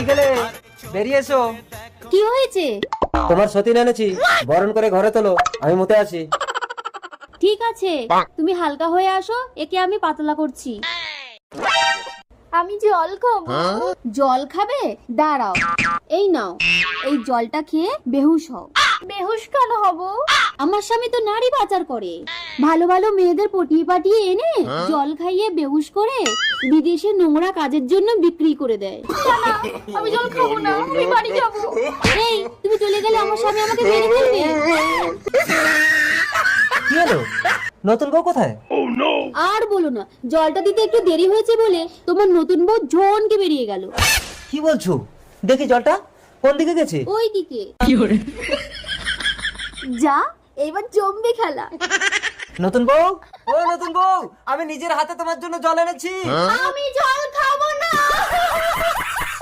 কই গেলে? বেরিয়ে এসো। কি হয়েছে? তোমার সতীন এনেছি, বরণ করে ঘরে তোলো, আমি মুতে আসি। ঠিক আছে, তুমি হালকা হয়ে আসো, একে আমি পাতলা করছি। আমি জল খাবো। জল খাবে? দাঁড়াও, এই নাও, এই জলটা খেয়ে বেহুশ হও। বেহুশ কেন হব? আমার স্বামী তো নারী পাচার করে, ভালো ভালো মেয়েদের পটিয়ে পাটিয়ে এনে জল খাইয়ে বেহুশ করে বিদেশে নোংরা কাজের জন্য বিক্রি করে দেয়। আমি জল খাবো না, আমি বাড়ি যাব। এই, তুমি চলে গেলে আমার স্বামী আমাকে মেরে ফেলবে। কি হলো? নতুন বউ কোথায়? আর বলো না, জলটা দিতে একটু দেরি হয়েছে বলে তোমার নতুন বউ ঝনকে বেরিয়ে গেল। কি বলছো? দেখি জলটা কোন দিকে গেছে। ওই দিকে। যা, এবার জমবে খেলা। নতুন বউ, ও নতুন বউ, আমি নিজের হাতে তোমার জন্য জল এনেছি। আমি জল খাবো না।